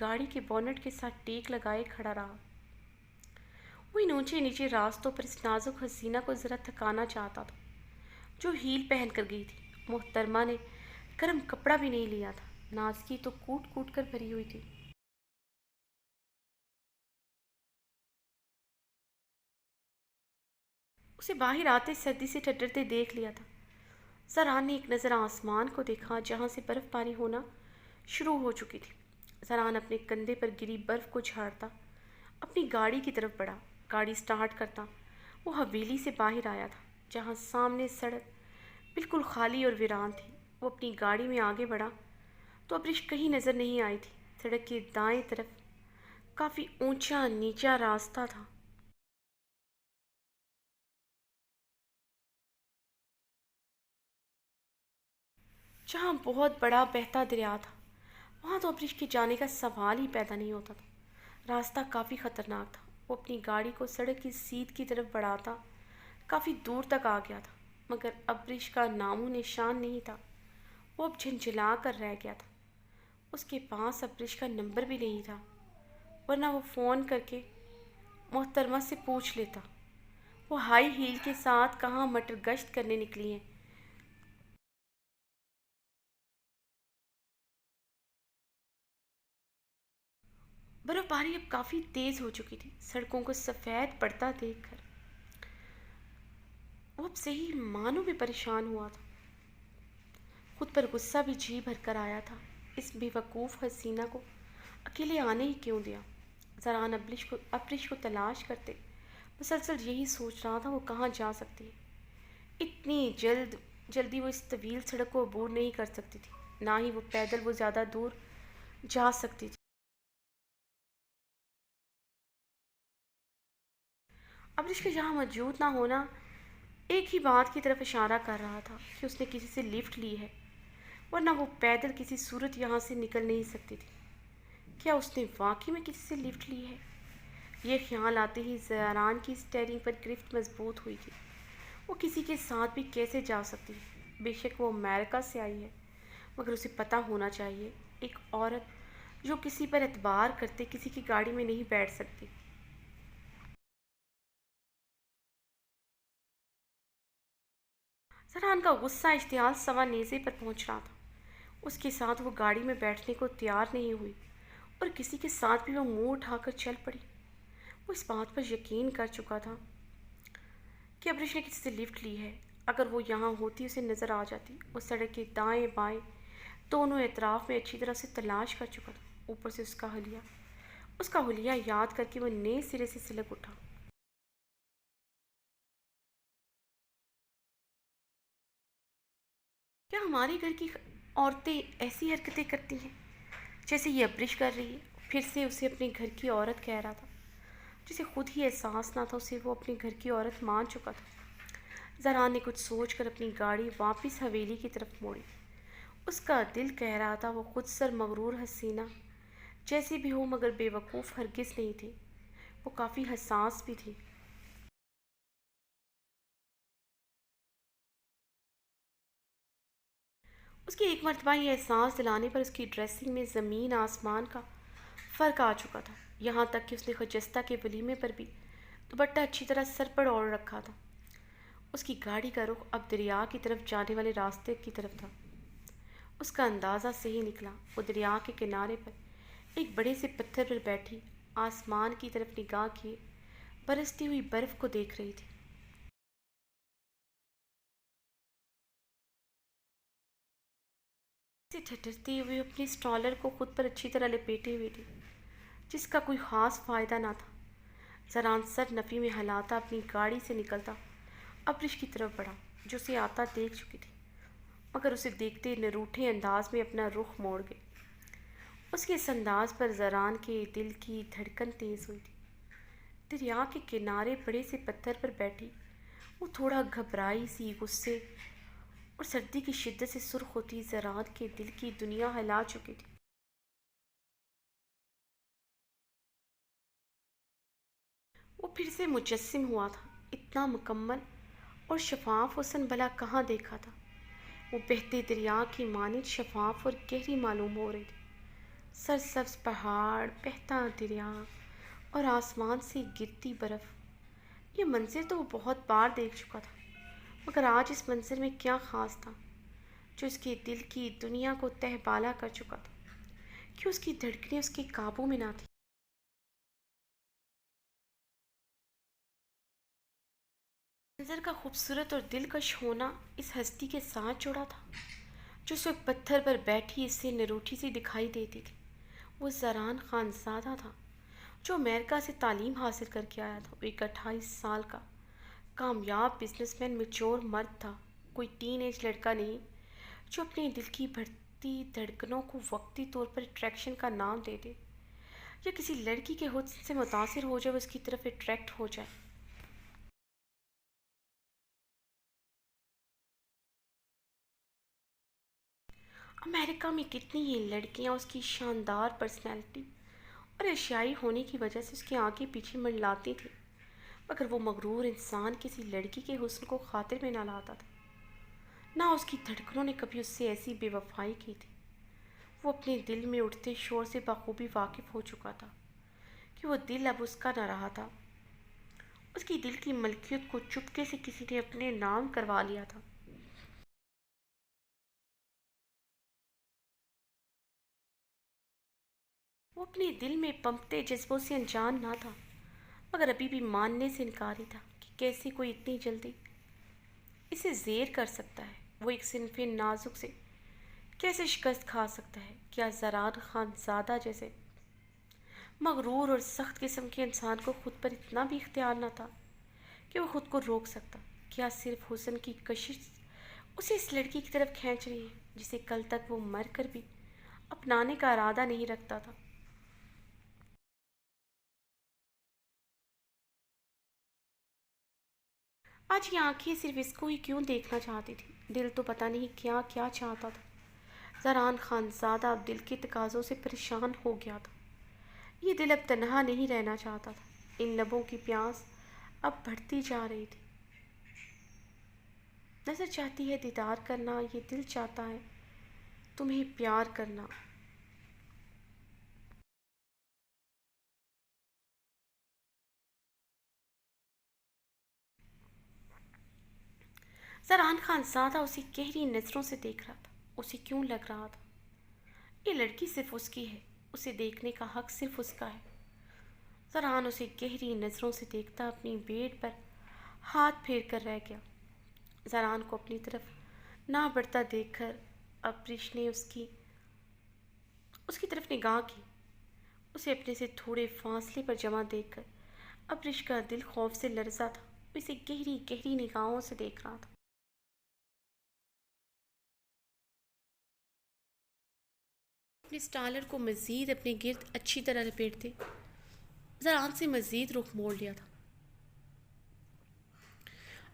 گاڑی کے بونٹ کے ساتھ ٹیک لگائے کھڑا رہا۔ وہ ان اونچے نیچے راستوں پر اس نازک حسینہ کو ذرا تھکانا چاہتا تھا جو ہیل پہن کر گئی تھی۔ محترمہ نے گرم کپڑا بھی نہیں لیا تھا، نازکی تو کوٹ کوٹ کر بھری ہوئی تھی۔ اسے باہر آتے سردی سے ٹھٹرتے دیکھ لیا تھا۔ زران نے ایک نظر آسمان کو دیکھا جہاں سے برف باری ہونا شروع ہو چکی تھی۔ زران اپنے کندھے پر گری برف کو جھاڑتا اپنی گاڑی کی طرف بڑھا۔ گاڑی سٹارٹ کرتا وہ حویلی سے باہر آیا تھا جہاں سامنے سڑک بالکل خالی اور ویران تھی۔ وہ اپنی گاڑی میں آگے بڑھا تو ابرش کہیں نظر نہیں آئی تھی۔ سڑک کے دائیں طرف کافی اونچا نیچا راستہ تھا جہاں بہت بڑا بہتا دریا تھا۔ وہاں تو ابرش کے جانے کا سوال ہی پیدا نہیں ہوتا تھا۔ راستہ کافی خطرناک تھا۔ وہ اپنی گاڑی کو سڑک کی سیدھ کی طرف بڑھاتا کافی دور تک آ گیا تھا مگر ابرش کا نامو نشان نہیں تھا۔ وہ اب جھنجھلا کر رہ گیا تھا۔ اس کے پاس ابرش کا نمبر بھی نہیں تھا ورنہ وہ فون کر کے محترمہ سے پوچھ لیتا۔ وہ ہائی ہیل کے ساتھ کہاں مٹر گشت کرنے نکلی ہیں۔ برف باری اب کافی تیز ہو چکی تھی۔ سڑکوں کو سفید پڑتا دیکھ کر وہ اب صحیح معنوں میں پریشان ہوا تھا۔ خود پر غصہ بھی جی بھر کر آیا تھا۔ اس بے وقوف حسینہ کو اکیلے آنے ہی کیوں دیا؟ زران ابرش کو تلاش کرتے مسلسل یہی سوچ رہا تھا وہ کہاں جا سکتی ہے۔ اتنی جلدی وہ اس طویل سڑک کو عبور نہیں کر سکتی تھی، نہ ہی وہ پیدل وہ زیادہ دور جا سکتی تھی۔ ابرش کا یہاں موجود نہ ہونا ایک ہی بات کی طرف اشارہ کر رہا تھا کہ اس نے کسی سے لفٹ لی ہے ورنہ وہ پیدل کسی صورت یہاں سے نکل نہیں سکتی تھی۔ کیا اس نے واقعی میں کسی سے لفٹ لی ہے؟ یہ خیال آتے ہی زران کی اسٹیئرنگ پر گرفت مضبوط ہوئی تھی۔ وہ کسی کے ساتھ بھی کیسے جا سکتی ہے؟ بے شک وہ امریکہ سے آئی ہے مگر اسے پتہ ہونا چاہیے ایک عورت جو کسی پر اعتبار کرتے کسی کی گاڑی میں نہیں بیٹھ سکتی۔ زران کا غصہ اشتعال سوا نیزے پر پہنچ رہا تھا۔ اس کے ساتھ وہ گاڑی میں بیٹھنے کو تیار نہیں ہوئی اور کسی کے ساتھ بھی وہ منہ اٹھا کر چل پڑی۔ وہ اس بات پر یقین کر چکا تھا کہ ابرش نے کسی سے لفٹ لی ہے۔ اگر وہ یہاں ہوتی اسے نظر آ جاتی۔ وہ سڑک کے دائیں بائیں دونوں اطراف میں اچھی طرح سے تلاش کر چکا تھا۔ اوپر سے اس کا حلیہ یاد کر کے وہ نئے سرے سے سلک اٹھا۔ کیا ہمارے گھر کی عورتیں ایسی حرکتیں کرتی ہیں جیسے یہ ابرش کر رہی ہے؟ پھر سے اسے اپنے گھر کی عورت کہہ رہا تھا۔ جسے خود ہی احساس نہ تھا اسے وہ اپنے گھر کی عورت مان چکا تھا۔ زران نے کچھ سوچ کر اپنی گاڑی واپس حویلی کی طرف موڑی۔ اس کا دل کہہ رہا تھا وہ خود سر مغرور حسینہ جیسی بھی ہو مگر بے وقوف ہرگز نہیں تھی۔ وہ کافی حساس بھی تھی۔ اس کی ایک مرتبہ یہ احساس دلانے پر اس کی ڈریسنگ میں زمین آسمان کا فرق آ چکا تھا، یہاں تک کہ اس نے خجستہ کے ولیمے پر بھی دوپٹہ اچھی طرح سر پر اوڑھ رکھا تھا۔ اس کی گاڑی کا رخ اب دریا کی طرف جانے والے راستے کی طرف تھا۔ اس کا اندازہ صحیح نکلا۔ وہ دریا کے کنارے پر ایک بڑے سے پتھر پر بیٹھی آسمان کی طرف نگاہ کیے برستی ہوئی برف کو دیکھ رہی تھی۔ اسے ٹھٹرتی ہوئی اپنی اسٹالر کو خود پر اچھی طرح لپیٹے ہوئی تھی جس کا کوئی خاص فائدہ نہ تھا۔ زران سر نفی میں ہلاتا اپنی گاڑی سے نکلتا ابرش کی طرف بڑھا جو اسے آتا دیکھ چکی تھی مگر اسے دیکھتے نروٹھے انداز میں اپنا رخ موڑ گئی۔ اس کے اس انداز پر زران کے دل کی دھڑکن تیز ہوئی تھی۔ دریا کے کنارے بڑے سے پتھر پر بیٹھی وہ تھوڑا گھبرائی سی غصے اور سردی کی شدت سے سرخ ہوتی زران کے دل کی دنیا ہلا چکی تھی۔ وہ پھر سے مجسم ہوا تھا۔ اتنا مکمل اور شفاف حسن بھلا کہاں دیکھا تھا؟ وہ بہتے دریا کی مانند شفاف اور گہری معلوم ہو رہی تھی۔ سرسبز پہاڑ، بہتا دریا اور آسمان سے گرتی برف، یہ منظر تو وہ بہت بار دیکھ چکا تھا، مگر آج اس منظر میں کیا خاص تھا جو اس کے دل کی دنیا کو تہ بالا کر چکا تھا؟ کہ اس کی دھڑکنیں اس کے قابو میں نہ تھی؟ منظر کا خوبصورت اور دلکش ہونا اس ہستی کے ساتھ جڑا تھا جو اس وقت پتھر پر بیٹھی اس سے نروٹھی سی دکھائی دیتی تھی۔ وہ زران خان زادہ تھا جو امریکہ سے تعلیم حاصل کر کے آیا تھا۔ وہ ایک 28 سال کا کامیاب بزنس مین میچور مرد تھا، کوئی ٹین ایج لڑکا نہیں جو اپنے دل کی بڑھتی دھڑکنوں کو وقتی طور پر اٹریکشن کا نام دے دے، یا کسی لڑکی کے حسن سے متاثر ہو جائے، وہ اس کی طرف اٹریکٹ ہو جائے۔ امریکہ میں کتنی ہی لڑکیاں اس کی شاندار پرسنالٹی اور ایشیائی ہونے کی وجہ سے اس کے آگے پیچھے منڈلاتی تھیں، مگر وہ مغرور انسان کسی لڑکی کے حسن کو خاطر میں نہ لاتا تھا۔ نہ اس کی دھڑکنوں نے کبھی اس سے ایسی بے وفائی کی تھی۔ وہ اپنے دل میں اٹھتے شور سے بخوبی واقف ہو چکا تھا کہ وہ دل اب اس کا نہ رہا تھا۔ اس کی دل کی ملکیت کو چپکے سے کسی نے اپنے نام کروا لیا تھا۔ وہ اپنے دل میں پنپتے جذبوں سے انجان نہ تھا، مگر ابھی بھی ماننے سے انکاری تھا کہ کیسے کوئی اتنی جلدی اسے زیر کر سکتا ہے۔ وہ ایک صنف نازک سے کیسے شکست کھا سکتا ہے؟ کیا زران خان زادہ جیسے مغرور اور سخت قسم کے انسان کو خود پر اتنا بھی اختیار نہ تھا کہ وہ خود کو روک سکتا؟ کیا صرف حسن کی کشش اسے اس لڑکی کی طرف کھینچ رہی ہے جسے کل تک وہ مر کر بھی اپنانے کا ارادہ نہیں رکھتا تھا؟ آج یہ آنکھیں صرف اس کو ہی کیوں دیکھنا چاہتی تھی؟ دل تو پتہ نہیں کیا کیا چاہتا تھا۔ زران خان زادہ اب دل کے تقاضوں سے پریشان ہو گیا تھا۔ یہ دل اب تنہا نہیں رہنا چاہتا تھا۔ ان لبوں کی پیاس اب بڑھتی جا رہی تھی۔ نظر چاہتی ہے دیدار کرنا، یہ دل چاہتا ہے تمہیں پیار کرنا۔ زران خان زادہ اسے گہری نظروں سے دیکھ رہا تھا۔ اسے کیوں لگ رہا تھا یہ لڑکی صرف اس کی ہے، اسے دیکھنے کا حق صرف اس کا ہے؟ زران اسے گہری نظروں سے دیکھتا اپنی بیٹ پر ہاتھ پھیر کر رہ گیا۔ زران کو اپنی طرف نہ بڑھتا دیکھ کر ابریش نے اس کی طرف نگاہ کی۔ اسے اپنے سے تھوڑے فاصلے پر جمع دیکھ کر ابریش کا دل خوف سے لرزا تھا۔ وہ اسے گہری گہری نگاہوں سے دیکھ رہا تھا۔ اپنے اسٹالر کو مزید اپنے گرد اچھی طرح لپیٹتے زران سے مزید رخ موڑ لیا تھا۔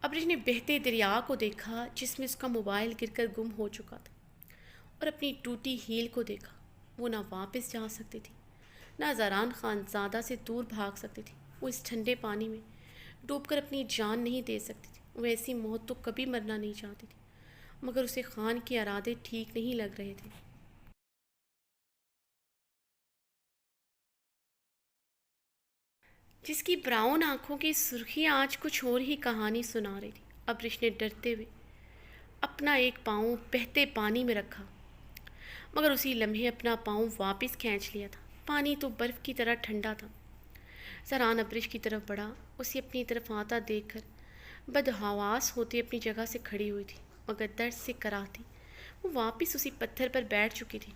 ابریش نے بہتے دریا کو دیکھا جس میں اس کا موبائل گر کر گم ہو چکا تھا، اور اپنی ٹوٹی ہیل کو دیکھا۔ وہ نہ واپس جا سکتی تھی، نہ زران خان زادہ سے دور بھاگ سکتی تھی۔ وہ اس ٹھنڈے پانی میں ڈوب کر اپنی جان نہیں دے سکتی تھی۔ وہ ایسی موت تو کبھی مرنا نہیں چاہتی تھی، مگر اسے خان کے ارادے ٹھیک نہیں لگ رہے تھے۔ جس کی براؤن آنکھوں کی سرخی آج کچھ اور ہی کہانی سنا رہی تھی۔ ابریش نے ڈرتے ہوئے اپنا ایک پاؤں بہتے پانی میں رکھا، مگر اسی لمحے اپنا پاؤں واپس کھینچ لیا تھا۔ پانی تو برف کی طرح ٹھنڈا تھا۔ زران ابریش کی طرف بڑھا، اسے اپنی طرف آتا دیکھ کر بدحواس ہوتے اپنی جگہ سے کھڑی ہوئی تھی، مگر درد سے کراہتی وہ واپس اسی پتھر پر بیٹھ چکی تھی۔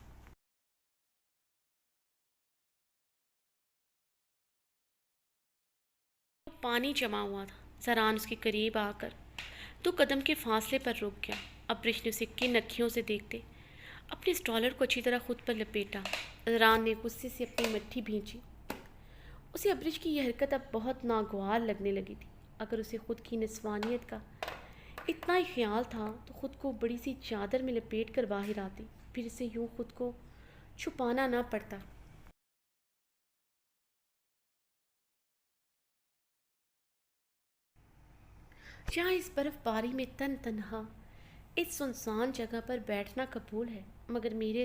پانی جمع ہوا تھا۔ زران اس کے قریب آ کر 2 قدم کے فاصلے پر رک گیا۔ ابریش نے اسے کن اکھیوں سے دیکھتے اپنے اسٹالر کو اچھی طرح خود پر لپیٹا۔ زران نے غصے سے اپنی مٹھی بھینچی۔ اسے ابریش کی یہ حرکت اب بہت ناگوار لگنے لگی تھی۔ اگر اسے خود کی نسوانیت کا اتنا ہی خیال تھا تو خود کو بڑی سی چادر میں لپیٹ کر باہر آتی، پھر اسے یوں خود کو چھپانا نہ پڑتا۔ جہاں اس برف باری میں تنہا اس سنسان جگہ پر بیٹھنا قبول ہے، مگر میرے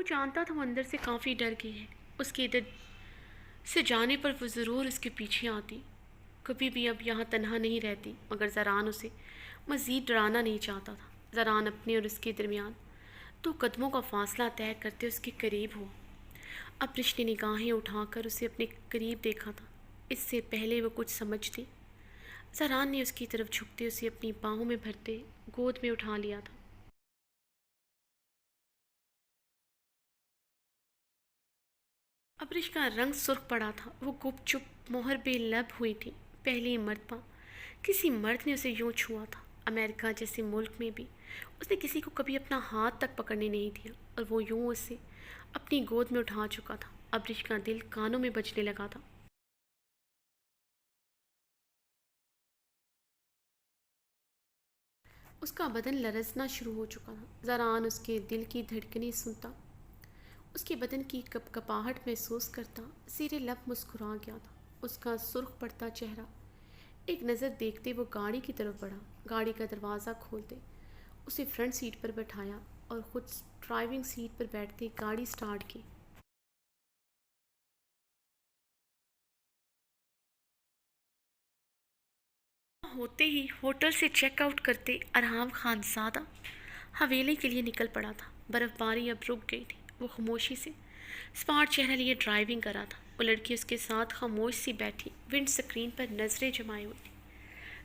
وہ جانتا تھا وہ اندر سے کافی ڈر گئی ہے، اس کے ادھر سے جانے پر وہ ضرور اس کے پیچھے آتی، کبھی بھی اب یہاں تنہا نہیں رہتی، مگر زران اسے مزید ڈرانا نہیں چاہتا تھا۔ زران اپنے اور اس کے درمیان 2 قدموں کا فاصلہ طے کرتے اس کے قریب ہوا۔ اپرش نے نگاہیں اٹھا کر اسے اپنے قریب دیکھا تھا، اس سے پہلے وہ کچھ سمجھتی۔ زران نے اس کی طرف جھکتے اسے اپنی باہوں میں بھرتے گود میں اٹھا لیا تھا۔ ابرش کا رنگ سرخ پڑا تھا، وہ گپ چپ مہر بے لب ہوئی تھی۔ پہلی مرتبہ کسی مرد نے اسے یوں چھوا تھا۔ امریکہ جیسے ملک میں بھی اس نے کسی کو کبھی اپنا ہاتھ تک پکڑنے نہیں دیا، اور وہ یوں اسے اپنی گود میں اٹھا چکا تھا۔ ابرش کا دل کانوں میں بجنے لگا تھا۔ اس کا بدن لرزنا شروع ہو چکا تھا۔ زران اس کے دل کی دھڑکنیں سنتا، اس کے بدن کی کپ کپاہٹ محسوس کرتا، زیر لب مسکرا گیا تھا۔ اس کا سرخ پڑتا چہرہ ایک نظر دیکھتے وہ گاڑی کی طرف بڑھا۔ گاڑی کا دروازہ کھولتے اسے فرنٹ سیٹ پر بٹھایا اور خود ڈرائیونگ سیٹ پر بیٹھتے گاڑی سٹارٹ کی۔ ہوتے ہی ہوٹل سے چیک آؤٹ کرتے ارحام خان زادہ حویلی کے لیے نکل پڑا تھا۔ برف باری اب رک گئی تھی۔ وہ خاموشی سے اسمارٹ چہرہ لیے ڈرائیونگ کر رہا تھا۔ وہ لڑکی اس کے ساتھ خاموش سی بیٹھی ونڈ سکرین پر نظریں جمائے ہوئی تھی۔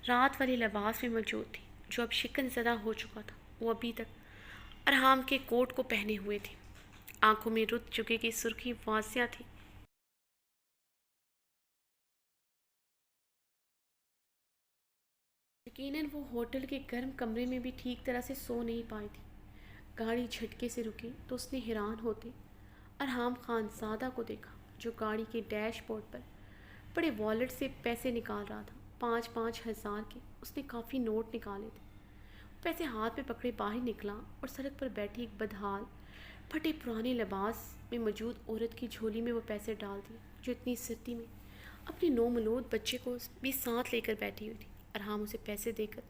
رات والے لباس میں موجود تھی جو اب شکن زدہ ہو چکا تھا۔ وہ ابھی تک ارحام کے کوٹ کو پہنے ہوئے تھی۔ آنکھوں میں رت چکے کی سرخی واضح تھی۔ یقیناً وہ ہوٹل کے گرم کمرے میں بھی ٹھیک طرح سے سو نہیں پائی تھی۔ گاڑی جھٹکے سے رکی تو اس نے حیران ہوتے ارحام خان زادہ کو دیکھا، جو گاڑی کے ڈیش بورڈ پر بڑے والیٹ سے پیسے نکال رہا تھا۔ 5,000 کے اس نے کافی نوٹ نکالے تھے۔ پیسے ہاتھ میں پکڑے باہر نکلا اور سڑک پر بیٹھی ایک بدحال پھٹے پرانے لباس میں موجود عورت کی جھولی میں وہ پیسے ڈال دیے، جو اتنی سردی میں اپنے نومولود بچے کو بھی ساتھ لے کر بیٹھی ہوئی تھی۔ ارحام اسے پیسے دے کر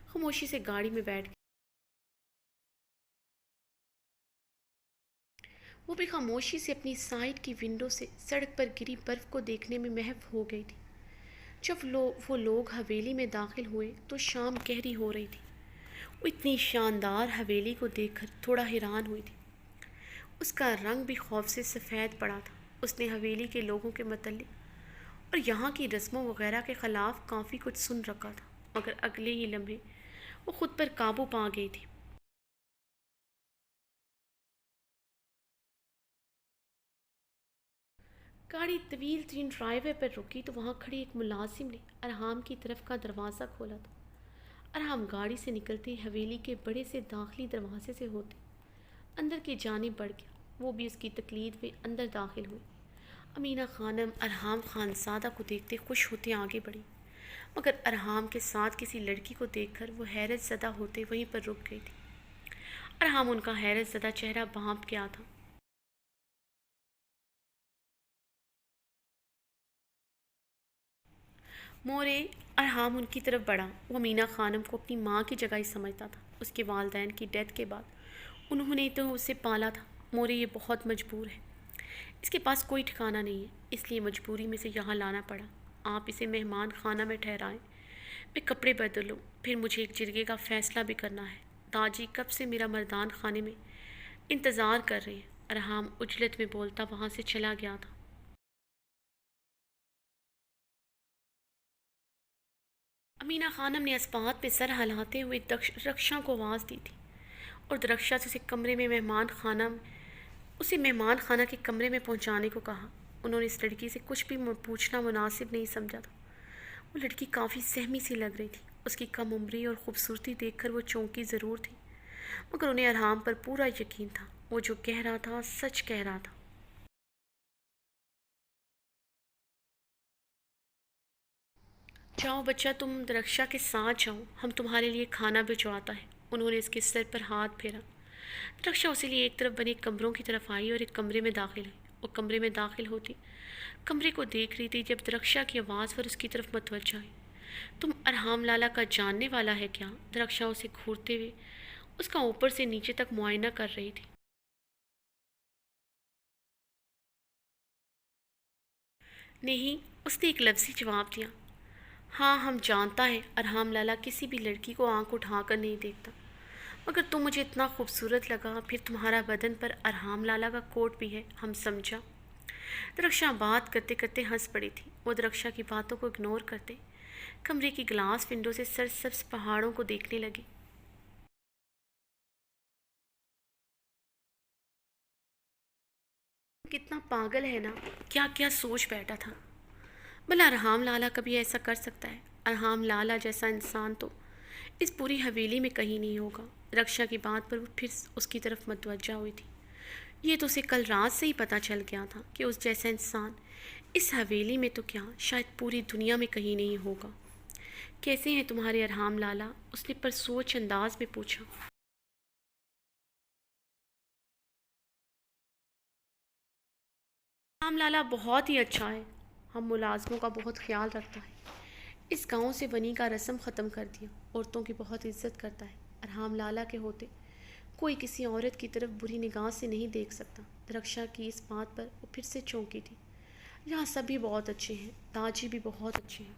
خاموشی سے گاڑی میں بیٹھ گئی۔ وہ بھی خاموشی سے اپنی سائیڈ کی ونڈو سے سڑک پر گری برف کو دیکھنے میں محو ہو گئی تھی۔ جب وہ لوگ حویلی میں داخل ہوئے تو شام گہری ہو رہی تھی۔ وہ اتنی شاندار حویلی کو دیکھ کر تھوڑا حیران ہوئی تھی۔ اس کا رنگ بھی خوف سے سفید پڑا تھا۔ اس نے حویلی کے لوگوں کے متعلق اور یہاں کی رسموں وغیرہ کے خلاف کافی کچھ سن رکھا تھا، مگر اگلے ہی لمحے وہ خود پر قابو پا گئی تھی۔ گاڑی طویل ترین ڈرائی وے پر رکی تو وہاں کھڑے ایک ملازم نے ارحام کی طرف کا دروازہ کھولا تھا۔ ارحام گاڑی سے نکلتے حویلی کے بڑے سے داخلی دروازے سے ہوتے اندر کی جانب بڑھ گیا۔ وہ بھی اس کی تقلید میں اندر داخل ہوئی۔ امینہ خانم ارحام خان زادہ کو دیکھتے خوش ہوتے آگے بڑھی، مگر ارحام کے ساتھ کسی لڑکی کو دیکھ کر وہ حیرت زدہ ہوتے وہیں پر رک گئی تھی۔ ارحام ان کا حیرت زدہ چہرہ بھانپ گیا تھا۔ مورے ارحام ان کی طرف بڑھا۔ وہ امینہ خانم کو اپنی ماں کی جگہ ہی سمجھتا تھا۔ اس کے والدین کی ڈیتھ کے بعد انہوں نے تو اسے پالا تھا۔ مورے یہ بہت مجبور ہے، اس کے پاس کوئی ٹھکانہ نہیں ہے، اس لیے مجبوری میں سے یہاں لانا پڑا۔ آپ اسے مہمان خانہ میں ٹھہرائیں، میں کپڑے بدلوں، پھر مجھے ایک جرگے کا فیصلہ بھی کرنا ہے۔ داجی کب سے میرا مردان خانے میں انتظار کر رہے ہیں۔ ارحام عجلت میں بولتا وہاں سے چلا گیا تھا۔ امینہ خانم نے اسپات پہ سر ہلاتے ہوئے رکشا کو آواز دی تھی، اور درخشا سے اسے مہمان خانہ کے کمرے میں پہنچانے کو کہا۔ انہوں نے اس لڑکی سے کچھ بھی پوچھنا مناسب نہیں سمجھا تھا۔ وہ لڑکی کافی سہمی سی لگ رہی تھی۔ اس کی کم عمری اور خوبصورتی دیکھ کر وہ چونکی ضرور تھی، مگر انہیں ارحام پر پورا یقین تھا، وہ جو کہہ رہا تھا سچ کہہ رہا تھا۔ جاؤ بچہ، تم درخشا کے ساتھ جاؤ، ہم تمہارے لیے کھانا بھجواتا ہے۔ انہوں نے اس کے سر پر ہاتھ پھیرا۔ درخشا اسی لیے ایک طرف بنے کمروں کی طرف آئی اور ایک کمرے میں داخل ہوئی۔ وہ کمرے میں داخل ہوتی کمرے کو دیکھ رہی تھی جب درخشا کی آواز پر اس کی طرف متوجہ ہوئی۔ تم ارحام لالا کا جاننے والا ہے کیا؟ درخشا اسے گھورتے ہوئے اس کا اوپر سے نیچے تک معائنہ کر رہی تھی۔ نہیں, اس نے ایک لفظی جواب دیا. ہاں ہم جانتا ہے ارحام لالا کسی بھی لڑکی کو آنکھ اٹھا کر نہیں دیکھتا، مگر تم مجھے اتنا خوبصورت لگا، پھر تمہارا بدن پر ارحام لالا کا کوٹ بھی ہے، ہم سمجھا. درخشاں بات کرتے کرتے ہنس پڑی تھی. وہ درخشاں کی باتوں کو اگنور کرتے کمرے کی گلاس ونڈو سے سرسبز پہاڑوں کو دیکھنے لگی. کتنا پاگل ہے نا، کیا کیا سوچ بیٹھا تھا. بھلا ارحام لالا کبھی ایسا کر سکتا ہے؟ ارحام لالا جیسا انسان تو اس پوری حویلی میں کہیں نہیں ہوگا. رکشا کی بات پر وہ پھر اس کی طرف متوجہ ہوئی تھی. یہ تو اسے کل رات سے ہی پتہ چل گیا تھا کہ اس جیسا انسان اس حویلی میں تو کیا شاید پوری دنیا میں کہیں نہیں ہوگا. کیسے ہیں تمہارے ارحام لالا؟ اس نے پرسوچ انداز میں پوچھا. ارحام لالا بہت ہی اچھا ہے، ہم ملازموں کا بہت خیال رکھتا ہے. اس گاؤں سے ونی کا رسم ختم کر دیا. عورتوں کی بہت عزت کرتا ہے. ارحام لالا کے ہوتے کوئی کسی عورت کی طرف بری نگاہ سے نہیں دیکھ سکتا. رکشا کی اس بات پر وہ پھر سے چونکی تھی. یہاں سبھی بہت اچھے ہیں، تاجی بھی بہت اچھے ہیں.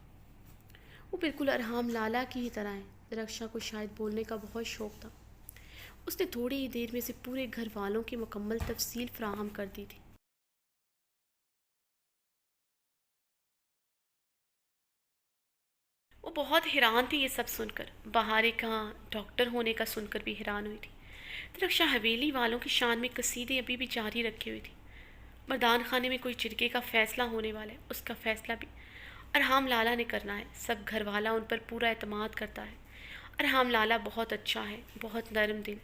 وہ بالکل ارحام لالا کی ہی طرح ہیں. رکشا کو شاید بولنے کا بہت شوق تھا. اس نے تھوڑی ہی دیر میں سے پورے گھر والوں کی مکمل تفصیل فراہم کر دی تھی. وہ بہت حیران تھی یہ سب سن کر. بہارے کا ڈاکٹر ہونے کا سن کر بھی حیران ہوئی تھی. رکشا حویلی والوں کی شان میں قصیدے ابھی بھی جاری رکھی ہوئی تھی. مردان خانے میں کوئی چرکے کا فیصلہ ہونے والا ہے، اس کا فیصلہ بھی ارحام لالا نے کرنا ہے. سب گھر والا ان پر پورا اعتماد کرتا ہے. ارحام لالا بہت اچھا ہے، بہت نرم دل،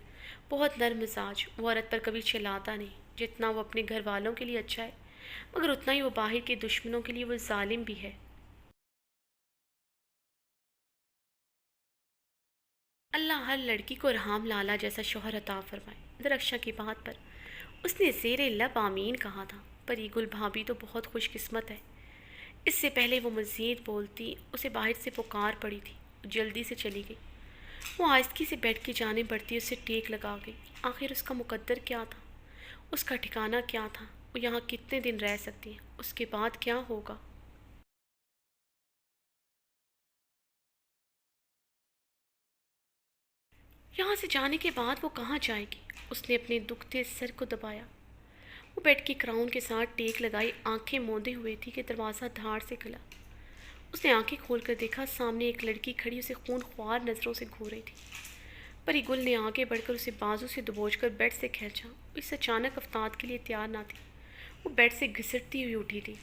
بہت نرم مزاج. وہ عورت پر کبھی چلاتا نہیں. جتنا وہ اپنے گھر والوں کے لیے اچھا ہے، مگر اتنا ہی وہ باہر کے دشمنوں کے لیے وہ ظالم بھی ہے. اللہ ہر لڑکی کو ارحام لالا جیسا شوہر عطا فرمائے. درخشا کی بات پر اس نے زیر لب آمین کہا تھا. پری گل بھابھی تو بہت خوش قسمت ہے. اس سے پہلے وہ مزید بولتی اسے باہر سے پکار پڑی تھی. جلدی سے چلی گئی. وہ آہستگی سے بیٹھ کے جانے بڑھتی اسے ٹیک لگا گئی. آخر اس کا مقدر کیا تھا؟ اس کا ٹھکانہ کیا تھا؟ وہ یہاں کتنے دن رہ سکتی ہے؟ اس کے بعد کیا ہوگا؟ یہاں سے جانے کے بعد وہ کہاں جائے گی؟ اس نے اپنے دکھتے سر کو دبایا. وہ بیڈ کی کراؤن کے ساتھ ٹیک لگائی آنکھیں موندے ہوئے تھی کہ دروازہ دھاڑ سے کھلا. اس نے آنکھیں کھول کر دیکھا سامنے ایک لڑکی کھڑی اسے خون خوار نظروں سے گھور رہی تھی. پری گل نے آگے بڑھ کر اسے بازو سے دبوچ کر بیڈ سے کھینچا. وہ اس اچانک افتاد کے لیے تیار نہ تھی. وہ بیڈ سے گھسٹتی ہوئی اٹھی تھی.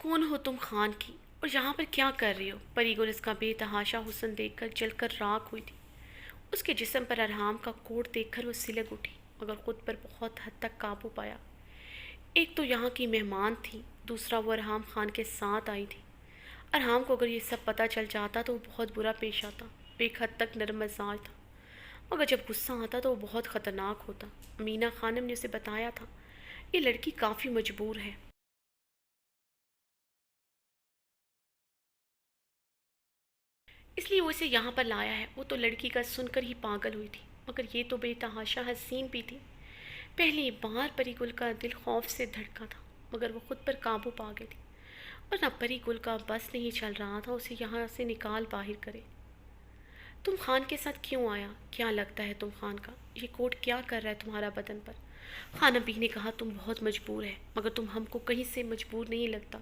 کون ہو تم خان کی؟ اور یہاں پر کیا کر رہی ہو؟ پری گل اس کا بے تحاشا حسن دیکھ کر جل کر راکھ ہوئی تھی. اس کے جسم پر ارحام کا کوٹ دیکھ کر وہ سلگ اٹھی، مگر خود پر بہت حد تک قابو پایا. ایک تو یہاں کی مہمان تھی، دوسرا وہ ارحام خان کے ساتھ آئی تھی. ارحام کو اگر یہ سب پتہ چل جاتا تو وہ بہت برا پیش آتا. وہ ایک حد تک نرم مزاج تھا، مگر جب غصہ آتا تو وہ بہت خطرناک ہوتا. مینا خانم نے اسے بتایا تھا یہ لڑکی کافی مجبور ہے. اس لیے وہ اسے یہاں پر لایا ہے. وہ تو لڑکی کا سن کر ہی پاگل ہوئی تھی، مگر یہ تو بے تحاشا حسین بھی تھی. پہلی بار پری گل کا دل خوف سے دھڑکا تھا، مگر وہ خود پر قابو پا گئی تھی. اور نہ پری گل کا بس نہیں چل رہا تھا اسے یہاں سے نکال باہر کرے. تم خان کے ساتھ کیوں آیا؟ کیا لگتا ہے تم خان کا؟ یہ کوٹ کیا کر رہا ہے تمہارا بدن پر؟ خانہ بی نے کہا تم بہت مجبور ہے، مگر تم ہم کو کہیں سے مجبور نہیں لگتا.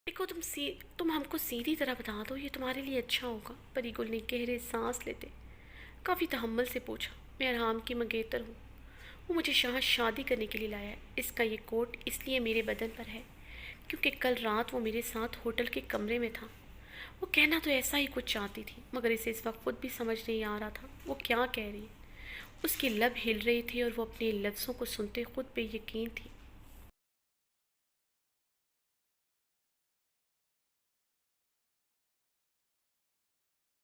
دیکھو تم ہم کو سیدھی طرح بتا دو، یہ تمہارے لیے اچھا ہوگا. پری گل نے گہرے سانس لیتے کافی تحمل سے پوچھا. میں ارحام کی منگیتر ہوں. وہ مجھے شادی کرنے کے لیے لایا ہے. اس کا یہ کوٹ اس لیے میرے بدن پر ہے کیونکہ کل رات وہ میرے ساتھ ہوٹل کے کمرے میں تھا. وہ کہنا تو ایسا ہی کچھ چاہتی تھی، مگر اسے اس وقت خود بھی سمجھ نہیں آ رہا تھا وہ کیا کہہ رہی ہے. اس کی لب ہل رہی تھی اور وہ اپنے لفظوں کو سنتے خود بے یقین تھی.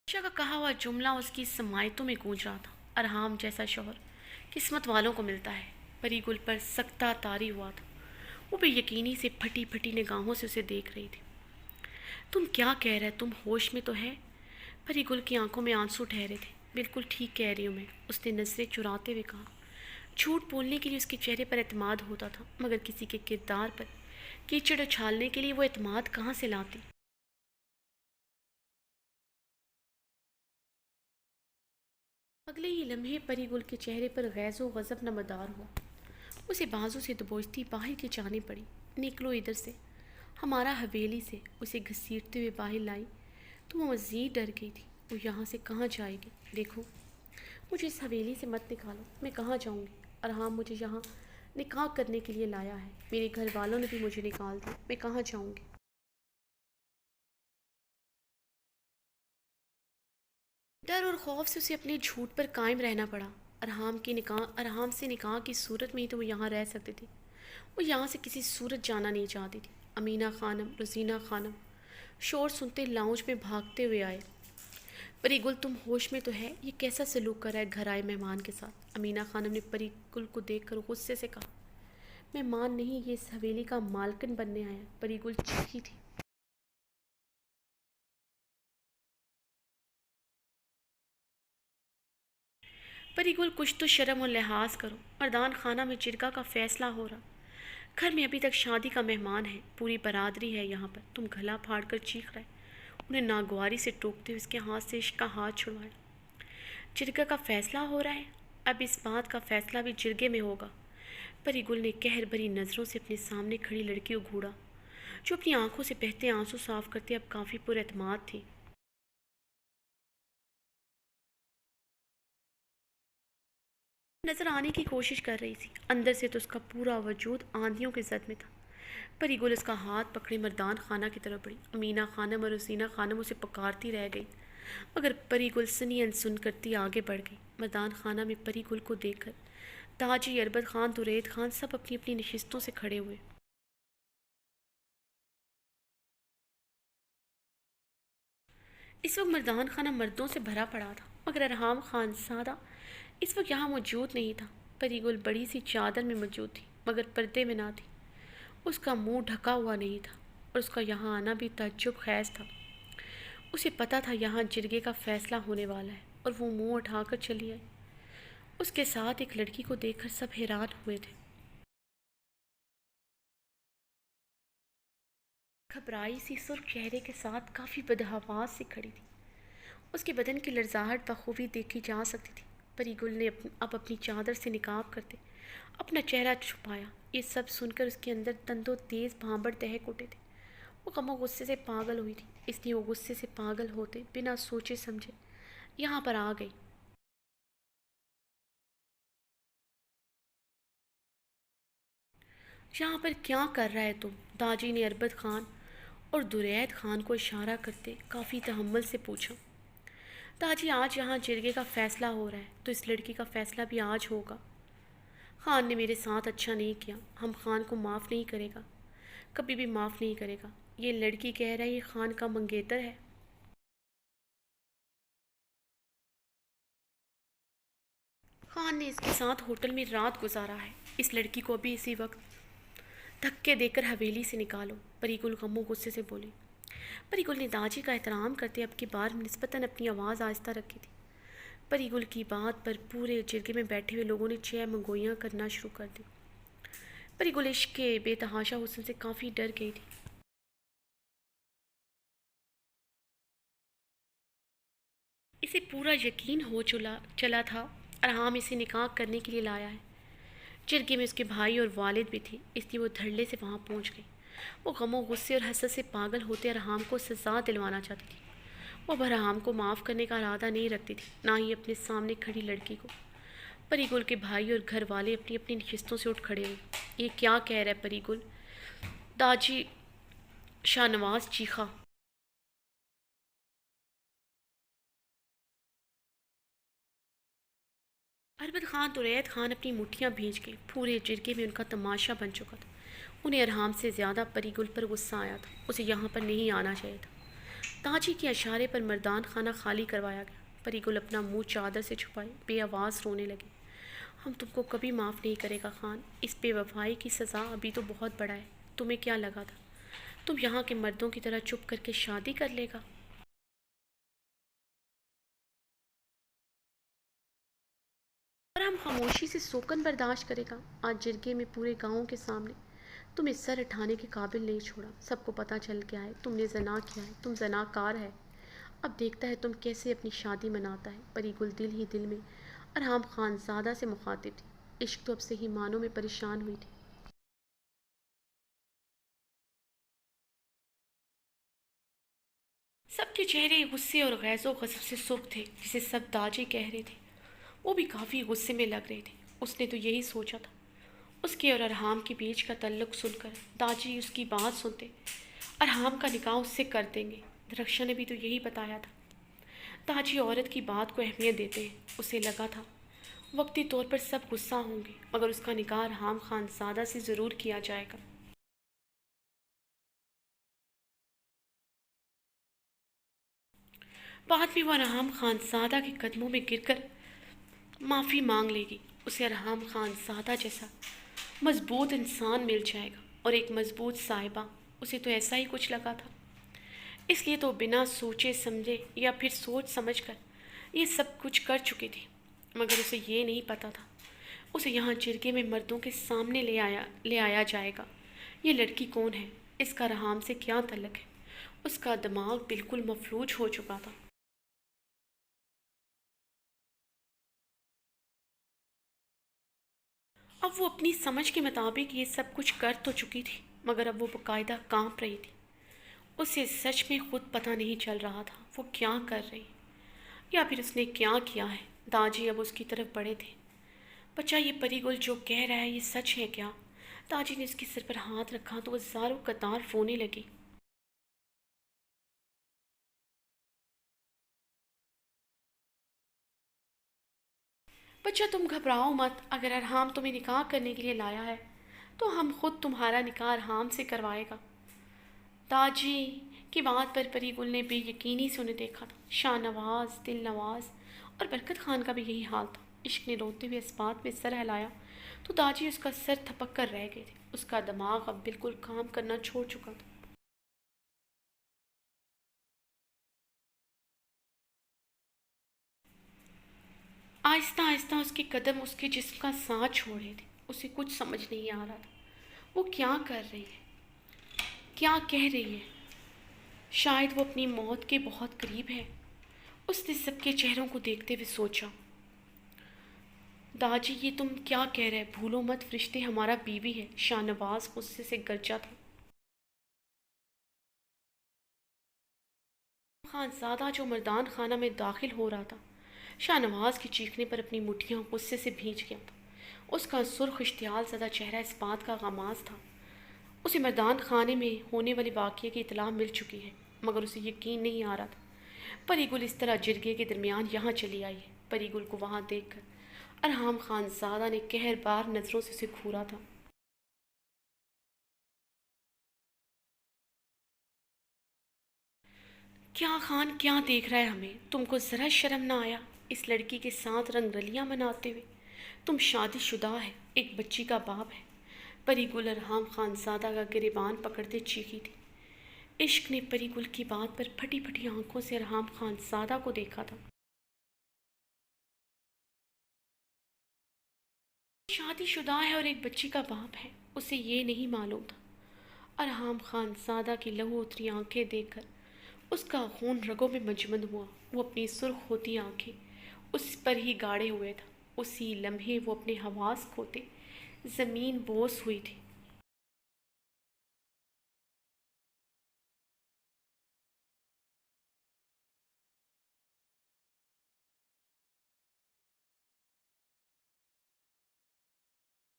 عائشہ کا کہا ہوا جملہ اس کی سماعتوں میں گونج رہا تھا. ارحام جیسا شوہر قسمت والوں کو ملتا ہے. پری گل پر سکتہ طاری ہوا تھا. وہ بے یقینی سے پھٹی پھٹی نگاہوں سے اسے دیکھ رہی تھی. تم کیا کہہ رہے؟ تم ہوش میں تو ہے؟ پری گل کی آنکھوں میں آنسو ٹھہرے تھے۔ بالکل ٹھیک کہہ رہی ہوں میں، اس نے نظریں چراتے ہوئے کہا۔ جھوٹ بولنے کے لیے اس کے چہرے پر اعتماد ہوتا تھا، مگر کسی کے کردار پر کیچڑ اچھالنے کے لیے وہ اعتماد کہاں سے لاتی؟ اگلے ہی لمحے پری گل کے چہرے پر غیظ و غضب نمودار ہوا۔ اسے بازو سے دبوچتی باہر کی جانے پڑی۔ نکلو ادھر سے، ہمارا حویلی سے، اسے گھسیٹتے ہوئے باہر لائی تو وہ مزید ڈر گئی تھی۔ وہ یہاں سے کہاں جائے گی؟ دیکھو، مجھے اس حویلی سے مت نکالو، میں کہاں جاؤں گی؟ ارحام مجھے یہاں نکاح کرنے کے لیے لایا ہے، میرے گھر والوں نے بھی مجھے نکال دیا، میں کہاں جاؤں گی؟ ڈر اور خوف سے اسے اپنے جھوٹ پر قائم رہنا پڑا۔ ارحام سے نکاح کی صورت میں ہی تو وہ یہاں رہ سکتی تھی۔ وہ یہاں سے کسی صورت جانا نہیں چاہتی تھی۔ امینہ خانم، روزینہ خانم شور سنتے لاؤنج میں بھاگتے ہوئے آئے۔ پری گل تم ہوش میں تو ہے؟ یہ کیسا سلوک کر رہا ہے گھر آئے مہمان کے ساتھ؟ امینہ خانم نے پری گل کو دیکھ کر غصے سے کہا۔ مہمان نہیں، یہ اس حویلی کا مالکن بننے آیا ہے، پری گل چیخی تھی۔ پری گل کچھ تو شرم و لحاظ کرو، مردان خانہ میں جرگہ کا فیصلہ ہو رہا، گھر میں ابھی تک شادی کا مہمان ہے، پوری برادری ہے یہاں پر، تم گلا پھاڑ کر چیخ رہے؟ انہیں ناگواری سے ٹوکتے ہوئے اس کے ہاتھ سے عشق کا ہاتھ چھڑوایا۔ جرگہ کا فیصلہ ہو رہا ہے؟ اب اس بات کا فیصلہ بھی جرگے میں ہوگا۔ پری گل نے قہر بھری نظروں سے اپنے سامنے کھڑی لڑکی کو گھوڑا، جو اپنی آنکھوں سے بہتے آنسو صاف کرتے اب کافی پر اعتماد تھی۔ نظر آنے کی کوشش کر رہی تھی، اندر سے تو اس کا پورا وجود آندھیوں کے زد میں تھا۔ پری گل اس کا ہاتھ پکڑے مردان خانہ کی طرف بڑھی۔ امینہ خانم اور روزینہ خانم اسے پکارتی رہ گئی، مگر پری گل سنی انسن کرتی آگے بڑھ گئی۔ مردان خانہ میں پری گل کو دیکھ کر تاجی، اربد خان، درید خان سب اپنی اپنی نشستوں سے کھڑے ہوئے۔ اس وقت مردان خانہ مردوں سے بھرا پڑا تھا، مگر ارحام خان زادہ اس وقت یہاں موجود نہیں تھا۔ پری گل بڑی سی چادر میں موجود تھی، مگر پردے میں نہ تھی۔ اس کا منہ ڈھکا ہوا نہیں تھا، اور اس کا یہاں آنا بھی تعجب خیز تھا۔ اسے پتا تھا یہاں جرگے کا فیصلہ ہونے والا ہے، اور وہ منہ اٹھا کر چلی آئی۔ اس کے ساتھ ایک لڑکی کو دیکھ کر سب حیران ہوئے تھے۔ گھبرائی سی سرخ چہرے کے ساتھ کافی بدحواس سی کھڑی تھی۔ اس کے بدن کی لرزاہٹ بخوبی دیکھی جا سکتی تھی۔ پری گل نے اب اپنی چادر سے نقاب کرتے اپنا چہرہ چھپایا۔ یہ سب سن کر اس کے اندر تندو تیز بھانبڑ دہک اٹھے تھے۔ وہ غم و غصے سے پاگل ہوئی تھی، اس لیے وہ غصے سے پاگل ہوتے بنا سوچے سمجھے یہاں پر آ گئی۔ یہاں پر کیا کر رہا ہے تم؟ داجی نے اربد خان اور درید خان کو اشارہ کرتے کافی تحمل سے پوچھا۔ داجی، آج یہاں جرگے کا فیصلہ ہو رہا ہے، تو اس لڑکی کا فیصلہ بھی آج ہوگا۔ خان نے میرے ساتھ اچھا نہیں کیا، ہم خان کو معاف نہیں کرے گا، کبھی بھی معاف نہیں کرے گا۔ یہ لڑکی کہہ رہا ہے یہ خان کا منگیتر ہے۔ خان نے اس کے ساتھ ہوٹل میں رات گزارا ہے، اس لڑکی کو بھی اسی وقت دھکے دے کر حویلی سے نکالو، پری گل غم و غصے سے بولی۔ پری گل نے داجی کا احترام کرتے اب کی بار نسبتاً اپنی آواز آہستہ رکھی تھی۔ پری گل کی بات پر پورے جرگے میں بیٹھے ہوئے لوگوں نے چہ منگوئیاں کرنا شروع کر دی۔ پری گل عشق کے بے تحاشا حسن سے کافی ڈر گئی تھی۔ اسے پورا یقین ہو چلا تھا ارحام اسے نکاح کرنے کے لیے لایا ہے۔ جرگے میں اس کے بھائی اور والد بھی تھے، اس لیے وہ دھڑلے سے وہاں پہنچ گئی۔ وہ غم و غصے اور حسد سے پاگل ہوتے ارحام کو سزا دلوانا چاہتی تھی۔ وہ اب ارحام کو معاف کرنے کا ارادہ نہیں رکھتی تھی، نہ ہی اپنے سامنے کھڑی لڑکی کو۔ پری گل کے بھائی اور گھر والے اپنی اپنی نشستوں سے اٹھ کھڑے ہوئے۔ یہ کیا کہہ رہا ہے پری گل؟ داجی شاہ نواز چیخا۔ اربد خان، درید خان اپنی مٹھیاں بھیج گئے۔ پورے جرگے میں ان کا تماشا بن چکا تھا۔ انہیں ارحام سے زیادہ پری گل پر غصہ آیا تھا، اسے یہاں پر نہیں آنا چاہیے تھا۔ تاجی کے اشارے پر مردان خانہ خالی کروایا گیا۔ پری گل اپنا منہ چادر سے چھپائے بے آواز رونے لگی۔ ہم تم کو کبھی معاف نہیں کرے گا خان، اس بے وفائی کی سزا ابھی تو بہت بڑا ہے۔ تمہیں کیا لگا تھا تم یہاں کے مردوں کی طرح چپ کر کے شادی کر لے گا؟ اور ہم خاموشی سے سوکن برداشت کرے گا؟ آج جرگے میں پورے گاؤں کے سامنے تمہیں سر اٹھانے کے قابل نہیں چھوڑا، سب کو پتہ چل گیا ہے تم نے زنا کیا ہے، تم زنا کار ہے۔ اب دیکھتا ہے تم کیسے اپنی شادی مناتا ہے۔ پری گل دل ہی دل میں ارحام خان زادہ سے مخاطب تھی، عشق تو اب سے ہی معنوں میں پریشان ہوئی تھی۔ سب کے چہرے غصے اور غیظ و غضب سے سرخ تھے، جسے سب داجی کہہ رہے تھے۔ وہ بھی کافی غصے میں لگ رہے تھے، اس نے تو یہی سوچا تھا۔ اس کے اور ارحام کے بیچ کا تعلق سن کر داجی اس کی بات سنتے، ارحام کا نکاح اس سے کر دیں گے۔ درخشا نے بھی تو یہی بتایا تھا۔ داجی عورت کی بات کو اہمیت دیتے ہیں، اسے لگا تھا وقتی طور پر سب غصہ ہوں گے، مگر اس کا نکاح ارحام خان زادہ سے ضرور کیا جائے گا۔ بعد میں وہ ارحام خان زادہ کے قدموں میں گر کر معافی مانگ لے گی، اسے ارحام خان زادہ جیسا مضبوط انسان مل جائے گا اور ایک مضبوط صاحبہ۔ اسے تو ایسا ہی کچھ لگا تھا، اس لیے تو بنا سوچے سمجھے یا پھر سوچ سمجھ کر یہ سب کچھ کر چکی تھی، مگر اسے یہ نہیں پتا تھا اسے یہاں جرگے میں مردوں کے سامنے لے آیا جائے گا۔ یہ لڑکی کون ہے، اس کا ارحام سے کیا تعلق ہے؟ اس کا دماغ بالکل مفلوج ہو چکا تھا۔ اب وہ اپنی سمجھ کے مطابق یہ سب کچھ کر تو چکی تھی، مگر اب وہ باقاعدہ کانپ رہی تھی۔ اسے سچ میں خود پتہ نہیں چل رہا تھا وہ کیا کر رہی یا پھر اس نے کیا کیا ہے۔ داجی اب اس کی طرف بڑھے تھے۔ بچہ، یہ پری گل جو کہہ رہا ہے یہ سچ ہے کیا؟ داجی نے اس کے سر پر ہاتھ رکھا تو وہ زاروں قطار رونے لگی۔ بچہ تم گھبراؤ مت، اگر ارحام تمہیں نکاح کرنے کے لیے لایا ہے تو ہم خود تمہارا نکاح ارحام سے کروائے گا۔ داجی کی بات پر پری گل نے بے یقینی سے انہیں دیکھا تھا۔ شاہ نواز، دل نواز اور برکت خان کا بھی یہی حال تھا۔ عشق نے روتے ہوئے اس بات میں سر ہلایا تو داجی اس کا سر تھپک کر رہ گئے تھے۔ اس کا دماغ اب بالکل کام کرنا چھوڑ چکا تھا۔ آہستہ آہستہ اس کے قدم اس کے جسم کا ساتھ چھوڑ رہے تھے۔ اسے کچھ سمجھ نہیں آ رہا تھا وہ کیا کر رہی ہے، کیا کہہ رہی ہے۔ شاید وہ اپنی موت کے بہت قریب ہے۔ اس نے سب کے چہروں کو دیکھتے ہوئے سوچا، داجی یہ تم کیا کہہ رہے؟ بھولو مت فرشتے ہمارا بیوی ہے۔ شاہ نواز غصے سے گرجا تھا۔ خان زادہ جو مردان خانہ میں داخل ہو رہا تھا، شاہ نواز کے چیخنے پر اپنی مٹھیاں غصے سے بھیج گیا تھا۔ اس کا سرخ اشتعال زدہ چہرہ اس بات کا غماز تھا اسے مردان خانے میں ہونے والے واقعے کی اطلاع مل چکی ہے، مگر اسے یقین نہیں آ رہا تھا پری گل اس طرح جرگے کے درمیان یہاں چلی آئی ہے۔ پری گل کو وہاں دیکھ کر ارحام خان زادہ نے قہر بار نظروں سے اسے گھورا تھا۔ کیا خان، کیا دیکھ رہا ہے ہمیں؟ تم کو ذرا شرم نہ آیا اس لڑکی کے ساتھ رنگ رلیاں مناتے ہوئے؟ تم شادی شدہ ہے، ایک بچی کا باپ ہے۔ پری گل ارحام خان زادہ کا گریبان پکڑتے چیخی تھی۔ عشق نے پری گل کی بات پر پھٹی پھٹی آنکھوں سے ارحام خان زادہ کو دیکھا تھا۔ شادی شدہ ہے اور ایک بچی کا باپ ہے، اسے یہ نہیں معلوم تھا۔ ارحام خان زادہ کی لہو اتری آنکھیں دیکھ کر اس کا خون رگوں میں مجمد ہوا۔ وہ اپنی سرخ ہوتی آنکھیں اس پر ہی گاڑے ہوئے تھا۔ اسی لمحے وہ اپنے حواس کھوتے زمین بوس ہوئی تھی۔